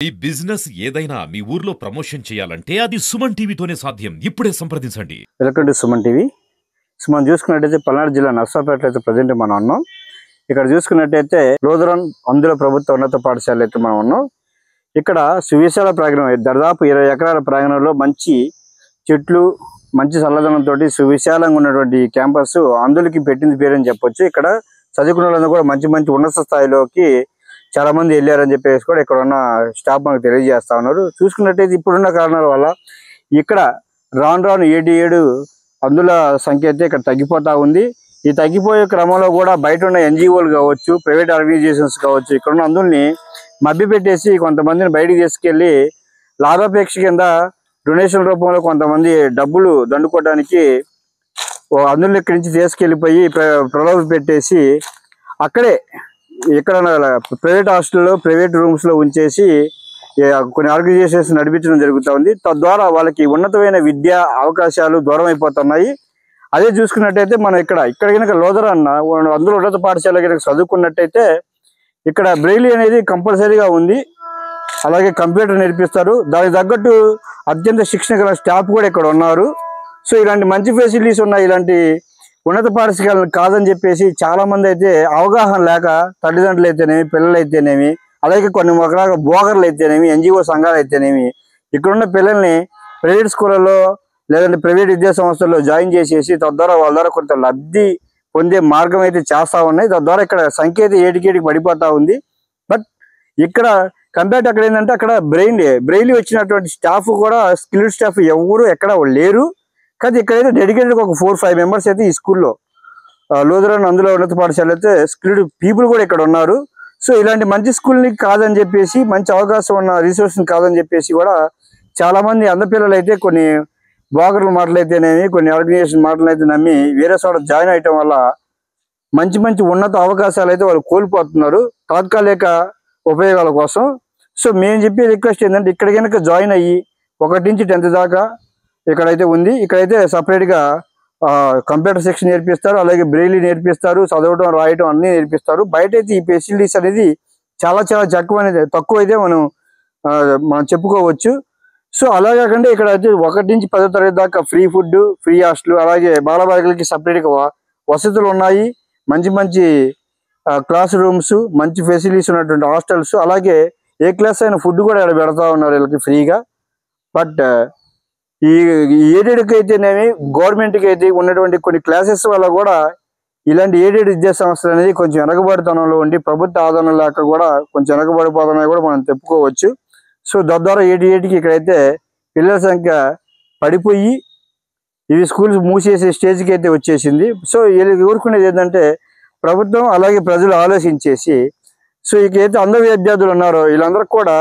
ఈ బిజినెస్ ఏదైనా మీ ఊర్లో ప్రమోషన్ చేయాలంటే అది సుమన్ టీవీతోనే సాధ్యం. ఇప్పుడే సంప్రదించండి. Welcome to Suman TV. మనం చూసుకున్నట్టయితే పల్నాడు జిల్లా నర్సాపేటలో అయితే ప్రజెంట్ మనం ఉన్నాం. ఇక్కడ చూసుకున్నట్టయితే లోదరన్ అందుల ప్రభుత్వ ఉన్నత పాఠశాల అయితే మనం ఉన్నాం. ఇక్కడ సువిశాల ప్రాంగణం, దాదాపు 20 ఎకరాల ప్రాంగణంలో మంచి చెట్లు, మంచి చల్లదనంతో సువిశాలంగా ఉన్నటువంటి క్యాంపస్ అందులకి పెట్టింది పేరని చెప్పొచ్చు. ఇక్కడ చదువుకున్న వాళ్ళందరూ కూడా మంచి మంచి ఉన్నత స్థాయిలోకి చాలా మంది వెళ్ళారని చెప్పేసి కూడా ఇక్కడ ఉన్న స్టాఫ్ మనకు తెలియజేస్తా ఉన్నారు. చూసుకున్నట్టయితే ఇప్పుడున్న కారణాల వల్ల ఇక్కడ రాను ఏడు అందుల సంఖ్య అయితే ఇక్కడ తగ్గిపోతా ఉంది. ఈ తగ్గిపోయే క్రమంలో కూడా బయట ఉన్న ఎన్జిఓలు కావచ్చు, ప్రైవేట్ ఆర్గనైజేషన్స్ కావచ్చు, ఇక్కడ ఉన్న అందుల్ని మభ్యపెట్టేసి కొంతమందిని బయటికి తీసుకెళ్లి లాభాపేక్ష కింద డొనేషన్ రూపంలో కొంతమంది డబ్బులు దండుకోవడానికి అందులో ఇక్కడి నుంచి తీసుకెళ్ళిపోయి ప్రలోభ పెట్టేసి అక్కడే ఇక్కడ ప్రైవేట్ హాస్టల్లో, ప్రైవేట్ రూమ్స్లో ఉంచేసి కొన్ని ఆర్గనైజేషన్స్ నడిపించడం జరుగుతూ ఉంది. తద్వారా వాళ్ళకి ఉన్నతమైన విద్యా అవకాశాలు దూరం అయిపోతున్నాయి. అదే చూసుకున్నట్టయితే మనం ఇక్కడ కనుక లోదర అన్న అందులో ఉన్నత పాఠశాల కనుక చదువుకున్నట్టయితే ఇక్కడ బ్రెయిలీ అనేది కంపల్సరీగా ఉంది. అలాగే కంప్యూటర్ నేర్పిస్తారు. దానికి తగ్గట్టు అత్యంత శిక్షణ గల స్టాఫ్ కూడా ఇక్కడ ఉన్నారు. సో ఇలాంటి మంచి ఫెసిలిటీస్ ఉన్నాయి. ఇలాంటి ఉన్నత పాఠశాలను కాదని చెప్పేసి చాలా మంది అయితే అవగాహన లేక తల్లిదండ్రులు అయితేనేమి, పిల్లలు అయితేనేమి, అలాగే కొన్ని రకాల బ్రోకర్లు అయితేనేమి, ఎన్జిఓ సంఘాలు అయితేనేమి ఇక్కడున్న పిల్లల్ని ప్రైవేట్ స్కూళ్ళలో లేదంటే ప్రైవేట్ విద్యా సంస్థల్లో జాయిన్ చేసేసి తద్వారా వాళ్ళ ద్వారా కొంత లబ్ధి పొందే మార్గం అయితే చేస్తూ ఉన్నాయి. తద్వారా ఇక్కడ సంఖ్య అయితే ఏటికేటికి పడిపోతూ ఉంది. బట్ ఇక్కడ కంపేర్ అక్కడ ఏంటంటే అక్కడ బ్రెయిలీ వచ్చినటువంటి స్టాఫ్ కూడా స్కిల్డ్ స్టాఫ్ ఎవరు ఎక్కడ లేరు. కానీ ఇక్కడైతే డెడికేటెడ్ ఒక 4-5 మెంబర్స్ అయితే ఈ స్కూల్లో లోదరన్ అందులో ఉన్నత పాఠశాల అయితే స్కిల్డ్ పీపుల్ కూడా ఇక్కడ ఉన్నారు. సో ఇలాంటి మంచి స్కూల్ని కాదని చెప్పేసి, మంచి అవకాశం ఉన్న రిసోర్స్ని కాదని చెప్పేసి కూడా చాలా మంది అందపిల్లలు అయితే కొన్ని బ్లాగర్ల మాటలు అయితేనేమి, కొన్ని ఆర్గనైజేషన్ మాటలు అయితే నమ్మి వేరే చోట జాయిన్ అవటం వల్ల మంచి మంచి ఉన్నత అవకాశాలు అయితే వాళ్ళు కోల్పోతున్నారు తాత్కాలిక ఉపయోగాల కోసం. సో మేము చెప్పే రిక్వెస్ట్ ఏంటంటే ఇక్కడ కనుక జాయిన్ అయ్యి 1 నుంచి 10th దాకా ఇక్కడైతే ఉంది. ఇక్కడైతే సపరేట్గా కంప్యూటర్ సెక్షన్ నేర్పిస్తారు, అలాగే బ్రెయిలీ నేర్పిస్తారు, చదవటం రాయటం అన్నీ నేర్పిస్తారు. బయట అయితే ఈ ఫెసిలిటీస్ అనేది చాలా తక్కువ అయితే మనం చెప్పుకోవచ్చు. సో అలా కాకుండా ఇక్కడ అయితే 1 నుంచి 10వ తరగతి దాకా ఫ్రీ ఫుడ్, ఫ్రీ హాస్టల్, అలాగే బాలబాలికలకి సపరేట్గా వసతులు ఉన్నాయి. మంచి మంచి క్లాస్ రూమ్స్, మంచి ఫెసిలిటీస్ ఉన్నటువంటి హాస్టల్స్, అలాగే ఏ క్లాస్ అయిన ఫుడ్ కూడా ఇక్కడ పెడతా ఉన్నారు వీళ్ళకి ఫ్రీగా. బట్ ఈ ఎయిడెడ్కి అయితేనేమి, గవర్నమెంట్కి అయితే ఉన్నటువంటి కొన్ని క్లాసెస్ వల్ల కూడా ఇలాంటి ఎయిడెడ్ విద్యా సంస్థలు అనేది కొంచెం వెనకబడితనంలో ఉండి ప్రభుత్వ ఆదరణ లేక కూడా కొంచెం వెనకబడిపోతున్నాయి కూడా మనం చెప్పుకోవచ్చు. సో తద్వారా ఏటికి ఇక్కడైతే పిల్లల సంఖ్య పడిపోయి ఇవి స్కూల్స్ మూసేసే స్టేజ్కి అయితే వచ్చేసింది. సో వీళ్ళకి కోరుకునేది ఏంటంటే ప్రభుత్వం అలాగే ప్రజలు ఆలోచించేసి, సో ఇకైతే అందరు విద్యార్థులు ఉన్నారో వీళ్ళందరికీ కూడా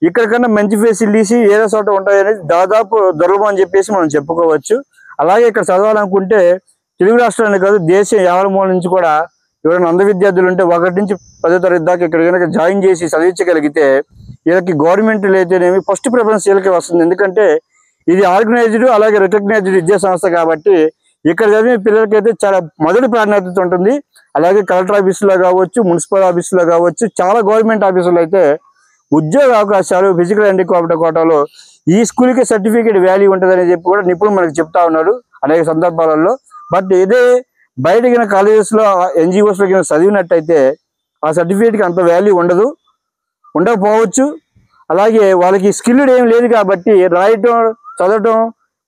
ఇక్కడికన్నా మంచి ఫెసిలిటీస్ ఏదో చోట ఉంటాయనేది దాదాపు దుర్లభం అని చెప్పేసి మనం చెప్పుకోవచ్చు. అలాగే ఇక్కడ చదవాలనుకుంటే తెలుగు రాష్ట్రాన్ని కాదు, దేశం యావలమూల నుంచి కూడా ఎవరైనా అంధ విద్యార్థులు ఉంటే 1 నుంచి 10వ తరగతి దాకా ఇక్కడ కనుక జాయిన్ చేసి చదివించగలిగితే వీళ్ళకి గవర్నమెంట్లు అయితేనేమి ఫస్ట్ ప్రిఫరెన్స్ వీళ్ళకి వస్తుంది. ఎందుకంటే ఇది ఆర్గనైజ్డ్ అలాగే రికగ్నైజ్డ్ విద్యా సంస్థ కాబట్టి ఇక్కడ చదివే పిల్లలకైతే చాలా మొదటి ప్రాధాన్యత ఉంటుంది. అలాగే కలెక్టర్ ఆఫీసులో కావచ్చు, మున్సిపల్ ఆఫీసులో కావచ్చు, చాలా గవర్నమెంట్ ఆఫీసులో అయితే ఉద్యోగ అవకాశాలు ఫిజికల్ హ్యాండిక్యాప్డ్ కోటాలో ఈ స్కూల్కి సర్టిఫికేట్ వాల్యూ ఉంటుందని చెప్పి కూడా నిపుణులు మనకు చెప్తా ఉన్నారు అనేక సందర్భాలలో. బట్ ఇదే బయట కాలేజెస్లో, ఎన్జిఓస్లో చదివినట్టయితే ఆ సర్టిఫికేట్కి అంత వాల్యూ ఉండకపోవచ్చు. అలాగే వాళ్ళకి స్కిల్డ్ ఏం లేదు కాబట్టి రాయటం, చదవటం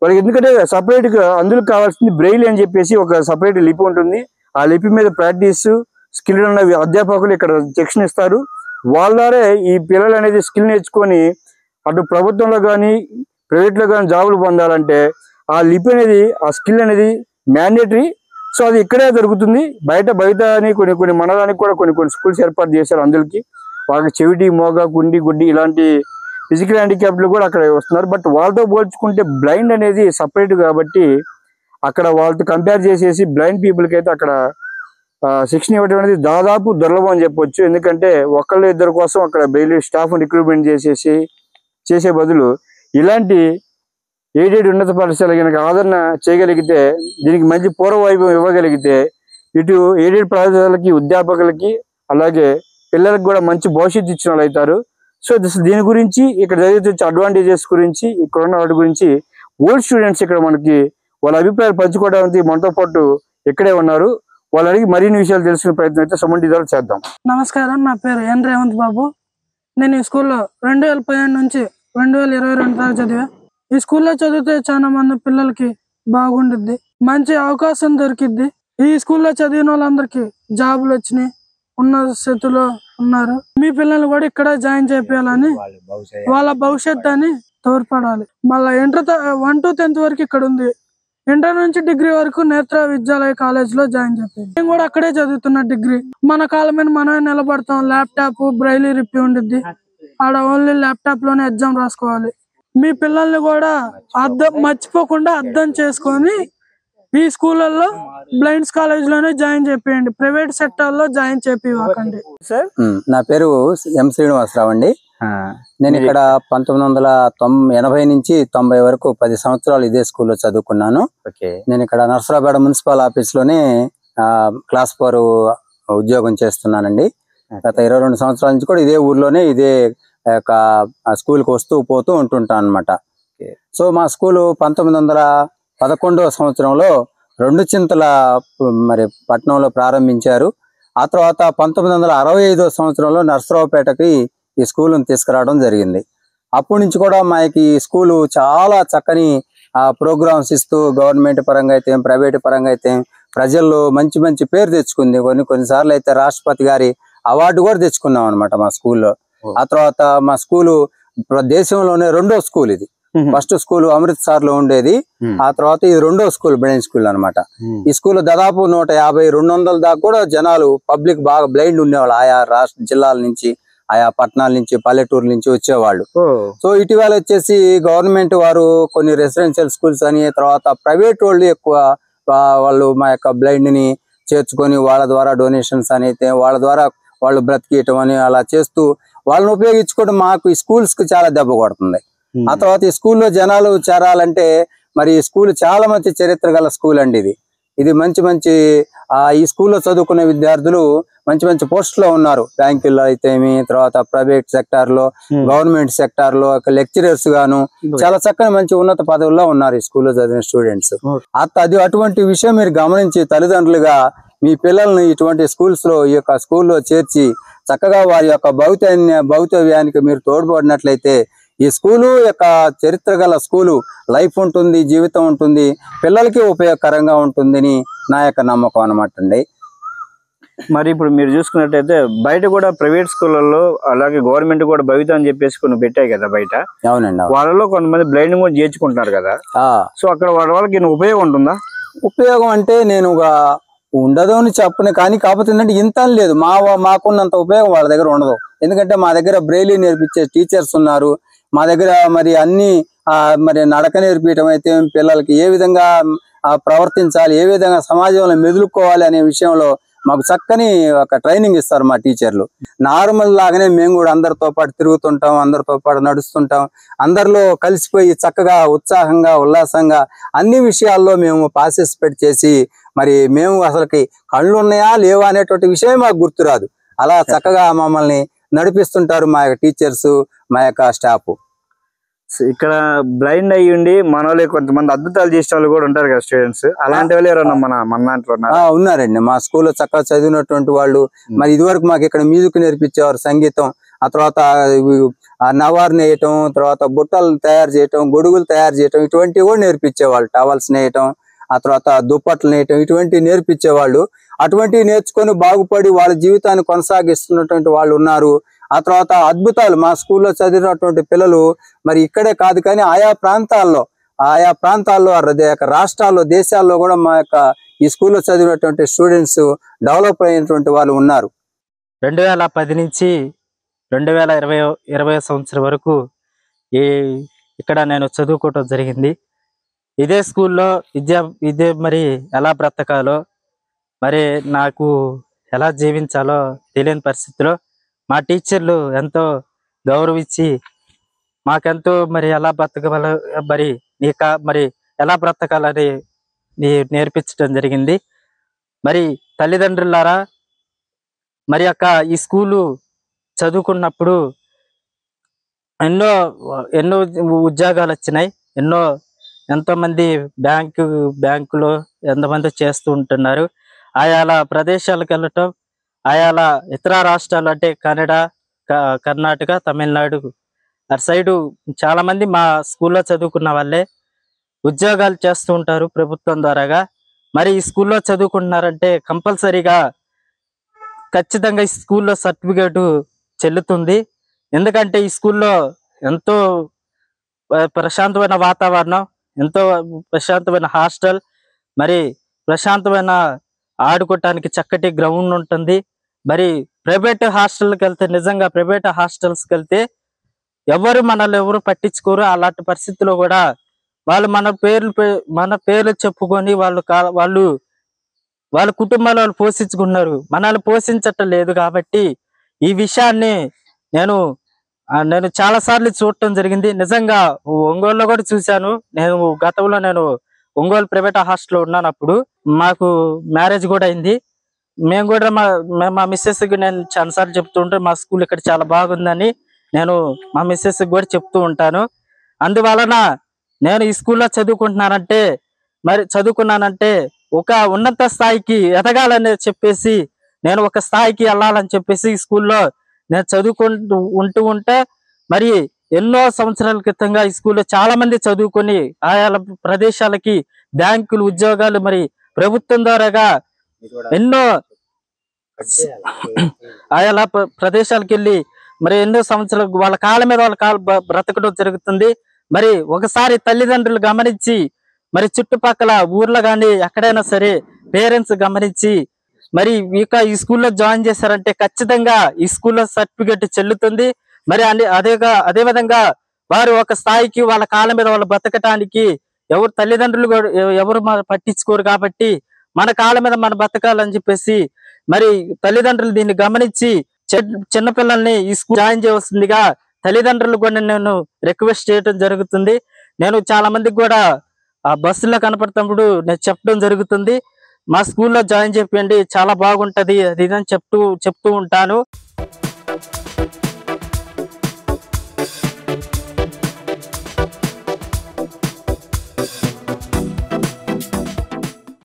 వాళ్ళకి, ఎందుకంటే సపరేట్గా అందులో కావాల్సింది బ్రెయిలీ అని చెప్పేసి ఒక సపరేట్ లిపి ఉంటుంది. ఆ లిపి మీద ప్రాక్టీస్ స్కిల్డ్ ఉన్న అధ్యాపకులు ఇక్కడ శిక్షణ ఇస్తారు. వాళ్ళ ద్వారా ఈ పిల్లలు అనేది స్కిల్ నేర్చుకొని అటు ప్రభుత్వంలో కానీ ప్రైవేట్లో కానీ జాబులు పొందాలంటే ఆ లిపి అనేది, ఆ స్కిల్ అనేది మ్యాండేటరీ. సో అది ఇక్కడే దొరుకుతుంది. బయట అని కొన్ని మండలానికి కూడా కొన్ని స్కూల్స్ ఏర్పాటు చేశారు అందులోకి. వాళ్ళకి చెవిటి, మోగ, గుడ్డి ఇలాంటి ఫిజికల్ హ్యాండిక్యాప్లు కూడా అక్కడ వస్తున్నారు. బట్ వాళ్ళతో పోల్చుకుంటే బ్లైండ్ అనేది సపరేట్ కాబట్టి అక్కడ వాళ్ళతో కంపేర్ చేసేసి బ్లైండ్ పీపుల్కి అయితే అక్కడ శిక్షణ ఇవ్వడం అనేది దాదాపు దుర్లభం అని చెప్పొచ్చు. ఎందుకంటే 1-2 కోసం అక్కడ బ్రెయిలీ స్టాఫ్ రిక్రూట్మెంట్ చేసే బదులు ఇలాంటి ఎయిడెడ్ ఉన్నత పాఠశాల కనుక ఆదరణ చేయగలిగితే, దీనికి మంచి పూర్వవైభవం ఇవ్వగలిగితే ఇటు ఎయిడెడ్ పాఠశాలకి, అధ్యాపకులకి, అలాగే పిల్లలకు కూడా మంచి భవిష్యత్తు ఇచ్చిన వాళ్ళు అవుతారు. సో దీని గురించి ఇక్కడ చదివితే అడ్వాంటేజెస్ గురించి ఇక్కడ ఉన్న వాటి గురించి ఓల్డ్ స్టూడెంట్స్ ఇక్కడ మనకి వాళ్ళ అభిప్రాయాలు పంచుకోవడానికి మనతో పాటు ఇక్కడే ఉన్నారు. వాళ్ళు అడిగి మరిన్ని విషయాలు తెలుసుకునే ప్రయత్నం అయితే సుమన్ టీవీ ద్వారా చేద్దాం. నమస్కారం, నా పేరు ఎన్ రేవంత్ బాబు. నేను ఈ స్కూల్లో 2015 నుంచి 2022 దాకా చదివా. ఈ స్కూల్లో చదివితే చాలా మంది పిల్లలకి బాగుండిద్ది, మంచి అవకాశం దొరికిద్ది. ఈ స్కూల్లో చదివిన వాళ్ళందరికీ జాబులు వచ్చినాయి, ఉన్నత స్థితిలో ఉన్నారు. మీ పిల్లల్ని కూడా ఇక్కడ జాయిన్ చేయాలని, వాళ్ళ భవిష్యత్తు అని తోడ్పడాలి. మళ్ళీ ఇంటర్ 1 to 10th వరకు ఇక్కడ ఉంది. ఇంటర్ నుంచి డిగ్రీ వరకు నేత్ర విద్యాలయ కాలేజ్ లో జాయిన్ చేయాలి. నేను కూడా అక్కడే చదువుతున్నా డిగ్రీ. మన కాళ్ళ మీద మనమే నిలబడతాం. ల్యాప్టాప్ బ్రైలీ రిప్పి ఉండిద్ది, ఆడ ఓన్లీ ల్యాప్టాప్ లోనే ఎగ్జామ్ రాసుకోవాలి. మీ పిల్లల్ని కూడా మర్చిపోకుండా అర్థం చేసుకొని ఈ స్కూళ్ళల్లో బ్లైండ్స్ కాలేజ్ లోనే జాయిన్ చేయండి, ప్రైవేట్ సెక్టర్ లో జాయిన్ చేపివ్వకండి. సార్, నా పేరు ఎం శ్రీనివాసరావు అండి. నేను ఇక్కడ 1980 నుంచి 90 వరకు 10 సంవత్సరాలు ఇదే స్కూల్లో చదువుకున్నాను. నేను ఇక్కడ నర్సరావుపేట మున్సిపల్ ఆఫీస్ లోనే క్లాస్ 4 ఉద్యోగం చేస్తున్నానండి. గత 22 సంవత్సరాల నుంచి కూడా ఇదే ఊర్లోనే ఇదే స్కూల్కి వస్తూ పోతూ ఉంటుంటాను అనమాట. సో మా స్కూలు 1911వ సంవత్సరంలో 2 చింతల మరి పట్టణంలో ప్రారంభించారు. ఆ తర్వాత 1965వ సంవత్సరంలో నర్సరావుపేటకి ఈ స్కూల్ని తీసుకురావడం జరిగింది. అప్పటి నుంచి కూడా మాకు ఈ స్కూలు చాలా చక్కని ప్రోగ్రామ్స్ ఇస్తూ గవర్నమెంట్ పరంగా అయితే ప్రైవేట్ పరంగా అయితే ప్రజల్లో మంచి మంచి పేరు తెచ్చుకుంది. కొన్నిసార్లు అయితే రాష్ట్రపతి గారి అవార్డు కూడా తెచ్చుకున్నాం అనమాట మా స్కూల్లో. ఆ తర్వాత మా స్కూలు దేశంలోనే 2వ స్కూల్ ఇది. ఫస్ట్ స్కూల్ అమృత్సర్ లో ఉండేది, ఆ తర్వాత ఇది 2వ స్కూల్ బ్లైండ్ స్కూల్ అనమాట. ఈ స్కూల్ దాదాపు 150-200 దాకా కూడా జనాలు పబ్లిక్ బాగా బ్లైండ్ ఉండేవాళ్ళు. ఆయా రాష్ట్ర జిల్లాల నుంచి, ఆయా పట్టణాల నుంచి, పల్లెటూరు నుంచి వచ్చేవాళ్ళు. సో ఇటీవల వచ్చేసి గవర్నమెంట్ వారు కొన్ని రెసిడెన్షియల్ స్కూల్స్ అని, తర్వాత ప్రైవేట్ వాళ్ళు ఎక్కువ వాళ్ళు మా యొక్క బ్లైండ్ ని చేర్చుకొని వాళ్ళ ద్వారా డొనేషన్స్ అని అయితే వాళ్ళ ద్వారా వాళ్ళు బ్రతికేయటం అని అలా చేస్తూ వాళ్ళని ఉపయోగించుకోవడం మాకు ఈ స్కూల్స్ కి చాలా దెబ్బ కొడుతుంది. ఆ తర్వాత ఈ స్కూల్లో జనాలు చేరాలంటే మరి ఈ స్కూల్ చాలా మంచి చరిత్ర గల స్కూల్ అండి. ఇది మంచి మంచి ఈ స్కూల్లో చదువుకునే విద్యార్థులు మంచి మంచి పోస్ట్ లో ఉన్నారు. బ్యాంకుల్లో అయితేమి, తర్వాత ప్రైవేట్ సెక్టార్ లో, గవర్నమెంట్ సెక్టార్ లో లెక్చరర్స్ గాను చాలా చక్కని మంచి ఉన్నత పదవుల్లో ఉన్నారు ఈ స్కూల్లో చదివిన స్టూడెంట్స్. అటువంటి విషయం మీరు గమనించి తల్లిదండ్రులుగా మీ పిల్లల్ని ఇటువంటి స్కూల్స్ లో ఈ యొక్క స్కూల్లో చేర్చి చక్కగా వారి యొక్క భవితవ్యానికి మీరు తోడ్పడినట్లయితే ఈ స్కూలు యొక్క చరిత్ర గల స్కూలు లైఫ్ ఉంటుంది, జీవితం ఉంటుంది, పిల్లలకి ఉపయోగకరంగా ఉంటుందని నా యొక్క నమ్మకం అనమాట అండి. మరి ఇప్పుడు మీరు చూసుకున్నట్టయితే బయట కూడా ప్రైవేట్ స్కూళ్ళలో అలాగే గవర్నమెంట్ కూడా భవిత అని చెప్పేసి కొన్ని పెట్టాయి కదా బయట. అవునండి. వాళ్ళలో కొంతమంది బ్లైండ్ కూడా చేర్చుకుంటున్నారు కదా. సో అక్కడ వాళ్ళకి ఉపయోగం ఉంటుందా? ఉపయోగం అంటే నేను ఉండదు అని చెప్పను, కానీ కాకపోతే ఏంటంటే ఇంత లేదు, మాకున్నంత ఉపయోగం వాళ్ళ దగ్గర ఉండదు. ఎందుకంటే మా దగ్గర బ్రెయిలీ నేర్పించే టీచర్స్ ఉన్నారు. మా దగ్గర మరి అన్ని మరి నడక నేర్పించడం అయితే పిల్లలకి ఏ విధంగా ప్రవర్తించాలి, ఏ విధంగా సమాజంలో మెదులుకోవాలి అనే విషయంలో మాకు చక్కని ఒక ట్రైనింగ్ ఇస్తారు మా టీచర్లు. నార్మల్ లాగానే మేము కూడా అందరితో పాటు తిరుగుతుంటాం, అందరితో పాటు నడుస్తుంటాం, అందరిలో కలిసిపోయి చక్కగా ఉత్సాహంగా ఉల్లాసంగా అన్ని విషయాల్లో మేము పార్టిసిపేట్ చేసి మరి మేము అసలుకి కళ్ళు ఉన్నాయా లేవా అనేటువంటి విషయం మాకు గుర్తురాదు. అలా చక్కగా మమ్మల్ని నడిపిస్తుంటారు మా యొక్క టీచర్స్, మా యొక్క స్టాఫ్. ఇక్కడ బ్లైండ్ అయ్యి ఉండి మన వాళ్ళే కొంతమంది అద్భుతాలు చేసే వాళ్ళు కూడా ఉంటారు కదా స్టూడెంట్స్, అలాంటి వాళ్ళు ఎవరన్నా మన దాంట్లో ఉన్నారండి. మా స్కూల్లో చక్కగా చదివినటువంటి వాళ్ళు. మరి ఇదివరకు మాకు ఇక్కడ మ్యూజిక్ నేర్పించేవారు, సంగీతం, ఆ తర్వాత నవారు నేయటం, తర్వాత బుట్టలు తయారు చేయటం, గొడుగులు తయారు చేయటం, ఇటువంటివి కూడా నేర్పించేవాళ్ళు. టవల్స్ నేయటం, ఆ తర్వాత దుప్పట్లు నేయటం, ఇటువంటివి నేర్పించేవాళ్ళు. అటువంటివి నేర్చుకొని బాగుపడి వాళ్ళ జీవితాన్ని కొనసాగిస్తున్నటువంటి వాళ్ళు ఉన్నారు. ఆ తర్వాత అద్భుతాలు మా స్కూల్లో చదివినటువంటి పిల్లలు మరి ఇక్కడే కాదు కానీ ఆయా ప్రాంతాల్లో రాష్ట్రాల్లో, దేశాల్లో కూడా మా యొక్క ఈ స్కూల్లో చదివినటువంటి స్టూడెంట్స్ డెవలప్ అయినటువంటి వాళ్ళు ఉన్నారు. 2010 నుంచి 2020 సంవత్సరం వరకు ఇక్కడ నేను చదువుకోవటం జరిగింది. ఇదే స్కూల్లో ఇదే మరి ఎలా బ్రతకాలో, మరి నాకు ఎలా జీవించాలో తెలియని పరిస్థితిలో మా టీచర్లు ఎంతో గౌరవించి మాకెంతో మరి ఎలా బ్రతకాల మరి ఎలా బ్రతకాలని నేర్పించడం జరిగింది. మరి తల్లిదండ్రులారా, మరి ఈ స్కూలు చదువుకున్నప్పుడు ఎన్నో ఎన్నో ఉద్యోగాలు వచ్చినాయి. ఎంతో మంది బ్యాంకులో ఎంతమంది చేస్తూ ఉంటున్నారు. ఆయా ప్రదేశాలకు వెళ్ళటం, ఆయా ఇతర రాష్ట్రాలు అంటే కెనడా, కర్ణాటక, తమిళనాడు అటు సైడు చాలా మంది మా స్కూల్లో చదువుకున్న వాళ్ళే ఉద్యోగాలు చేస్తూ ఉంటారు ప్రభుత్వం ద్వారాగా. మరి ఈ స్కూల్లో చదువుకుంటున్నారంటే కంపల్సరీగా ఖచ్చితంగా ఈ స్కూల్లో సర్టిఫికేట్ చెల్లుతుంది. ఎందుకంటే ఈ స్కూల్లో ఎంతో ప్రశాంతమైన వాతావరణం, ఎంతో ప్రశాంతమైన హాస్టల్, మరి ప్రశాంతమైన ఆడుకోవటానికి చక్కటి గ్రౌండ్ ఉంటుంది. మరి ప్రైవేట్ హాస్టల్కి వెళ్తే, నిజంగా ప్రైవేట్ హాస్టల్స్కి వెళ్తే మనల్ని ఎవరు పట్టించుకోరు. అలాంటి పరిస్థితిలో కూడా వాళ్ళు మన పేర్లు చెప్పుకొని వాళ్ళ కుటుంబాలు వాళ్ళు పోషించుకున్నారు, మనల్ని పోషించటం లేదు. కాబట్టి ఈ విషయాన్ని నేను చాలా సార్లు చూడటం జరిగింది. నిజంగా ఒంగోలులో కూడా చూశాను. గతంలో నేను ఒంగోలు ప్రైవేట్ హాస్టల్లో ఉన్నాను. అప్పుడు మాకు మ్యారేజ్ కూడా అయింది. మేము కూడా మా మిస్సెస్కి నేను చాలాసార్లు చెప్తూ ఉంటాను, మా స్కూల్ ఇక్కడ చాలా బాగుందని నేను మా మిస్సెస్కి కూడా చెప్తూ ఉంటాను. అందువలన నేను ఈ స్కూల్లో చదువుకున్నానంటే ఒక ఉన్నత స్థాయికి ఎదగాలని చెప్పేసి, నేను ఒక స్థాయికి వెళ్ళాలని చెప్పేసి ఈ స్కూల్లో నేను చదువుకుంటూ ఉంటే, మరి ఎన్నో సంవత్సరాల క్రితంగా ఈ స్కూల్లో చాలా మంది చదువుకొని ఆయా ప్రదేశాలకి బ్యాంకులు ఉద్యోగాలు, మరి ప్రభుత్వం ద్వారాగా ఎన్నో ఆయా ప్రదేశాలకు వెళ్ళి మరి ఎన్నో సంవత్సరాలు వాళ్ళ కాళ్ళ మీద బ్రతకడం జరుగుతుంది. మరి ఒకసారి తల్లిదండ్రులు గమనించి, మరి చుట్టుపక్కల ఊర్లో కానీ ఎక్కడైనా సరే పేరెంట్స్ గమనించి మరి ఈ స్కూల్లో జాయిన్ చేశారంటే ఖచ్చితంగా ఈ స్కూల్లో సర్టిఫికేట్ చెల్లుతుంది. మరి అదే విధంగా వారు ఒక స్థాయికి వాళ్ళ కాళ్ళ మీద వాళ్ళు బతకటానికి తల్లిదండ్రులు ఎవరు పట్టించుకోరు. కాబట్టి మన కాళ్ళ మీద మనం బతకాలని చెప్పేసి మరి తల్లిదండ్రులు దీన్ని గమనించి చిన్నపిల్లల్ని ఈ స్కూల్ జాయిన్ చేయవలసిందిగా తల్లిదండ్రులు కూడా నేను రిక్వెస్ట్ చేయడం జరుగుతుంది. నేను చాలా మందికి కూడా ఆ బస్సులో కనపడుతున్నప్పుడు నేను చెప్పడం జరుగుతుంది, మా స్కూల్లో జాయిన్ చేయండి, చాలా బాగుంటది అది అని చెప్తూ ఉంటాను.